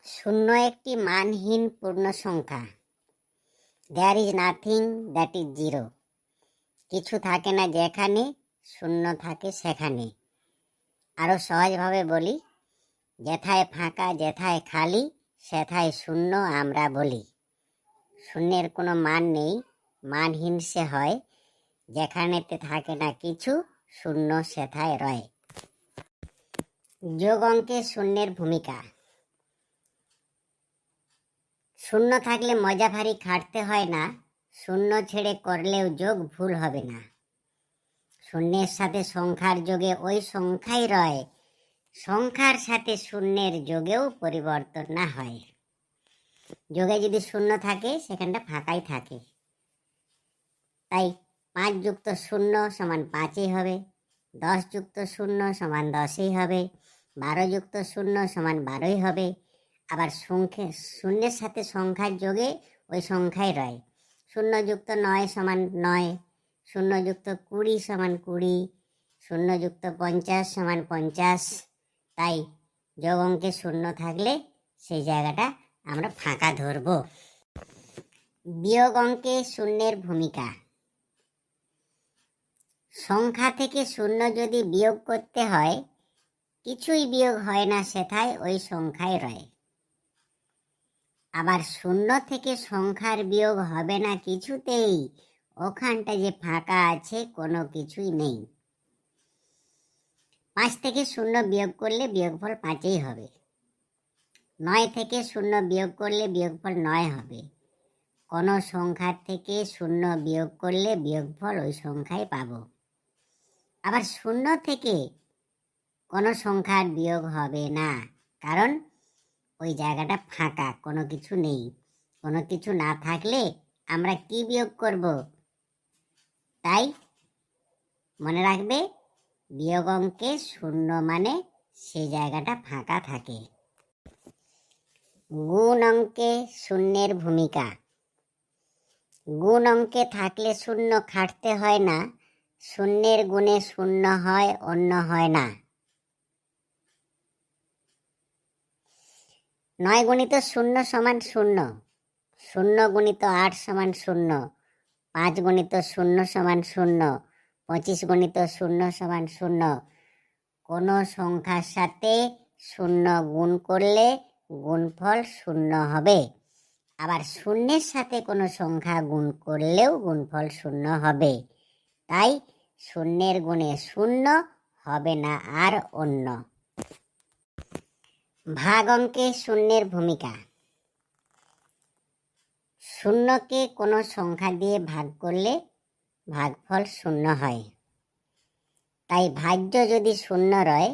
শূন্য একটি মানহীন পূর্ণ সংখ্যা। There is nothing that is zero. কিছু থাকে না যেখানে, শূন্য থাকে সেখানে। আরও সহজভাবে বলি, যেথায় ফাঁকা যেথায় খালি সেথায় শূন্য আমরা বলি। শূন্যের কোনো মান নেই, মানহীন সে হয়। যেখানেতে থাকে না কিছু, শূন্য সেথায় রয়। যোগ অঙ্কে শূন্যের ভূমিকা। শূন্য থাকলে মজা ভারী খাটতে হয় না, শূন্য ছেড়ে করলেও যোগ ভুল হবে না। শূন্যের সাথে সংখ্যার যোগে ওই সংখ্যাই রয়, সংখ্যার সাথে শূন্যের যোগেও পরিবর্তন না হয়। যোগে যদি শূন্য থাকে সেখানটা ফাঁকাই থাকে, তাই 5 যুক্ত শূন্য সমান 5ই হবে, 10 যুক্ত শূন্য সমান 10ই হবে, 12 যুক্ত শূন্য সমান 12ই হবে। আবার শূন্যের সাথে সংখ্যার যোগে ওই সংখ্যাই রয়। 0 যুক্ত 9 সমান 9, 0 যুক্ত 20 সমান 20, 0 যুক্ত 50 সমান 50। তাই যোগ অঙ্কে শূন্য থাকলে সেই জায়গাটা আমরা ফাঁকা ধরব। বিয়োগ অঙ্কে শূন্যের ভূমিকা। সংখ্যা থেকে শূন্য যদি বিয়োগ করতে হয়, কিছুই বিয়োগ হয় না, সেথায় ওই সংখ্যাই রয়। আবার শূন্য থেকে সংখ্যার বিয়োগ হবে না কিছুতেই, ওখানটা যে ফাঁকা আছে, কোনো কিছুই নেই। 5 থেকে 0 বিয়োগ করলে বিয়োগফল 5ই হবে। 9 থেকে 0 বিয়োগ করলে বিয়োগফল 9 হবে। কোনো সংখ্যার থেকে 0 বিয়োগ করলে বিয়োগফল ওই সংখ্যাই পাবো। আবার 0 থেকে কোনো সংখ্যার বিয়োগ হবে না, কারণ ওই জায়গাটা ফাঁকা, কোনো কিছু নেই। কোনো কিছু না থাকলে আমরা কি বিয়োগ করব? তাই মনে রাখবে, বিয়োগ অঙ্কে শূন্য মানে সেই জায়গাটা ফাঁকা থাকে। গুণ অঙ্কে শূন্যের ভূমিকা। গুণ অঙ্কে থাকলে শূন্য খাটতে হয় না, শূন্যের গুণে শূন্য হয়, অন্য হয় না। 9 গুণিত 0 সমান 0, 0 গুণিত 8 সমান 0, 5 গুণিত 0 সমান 0, 25 গুণিত 0 সমান 0। কোনো সংখ্যার সাথে 0 গুণ করলে গুণফল 0 হবে। আবার শূন্যের সাথে কোনো সংখ্যা গুণ করলেও গুণফল 0 হবে। তাই শূন্যের গুণে 0 হবে না আর অন্য। ভাগ অঙ্কে শূন্যের ভূমিকা। শূন্যকে কোনো সংখ্যা দিয়ে ভাগ করলে ভাগফল 0 হয়। তাই ভাজ্য যদি 0 রয়,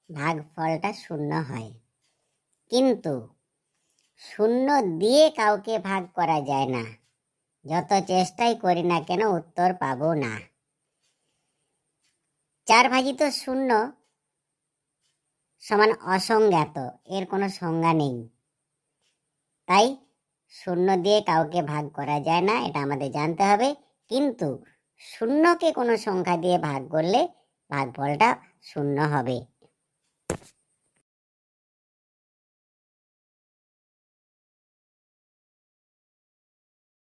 ভাগফলটা 0 হয়। কিন্তু 0 দিয়ে কাউকে ভাগ করা যায় না, যত চেষ্টাই করি না কেন উত্তর পাবো না। 4 ভাজিত 0 সমান অসংজ্ঞাত, এর কোনো সংজ্ঞা নেই। তাই 0 দিয়ে কাউকে ভাগ করা যায় না, এটা আমাদের জানতে হবে। কিন্তু 0কে কোনো সংখ্যা দিয়ে ভাগ করলে ভাগফলটা 0 হবে।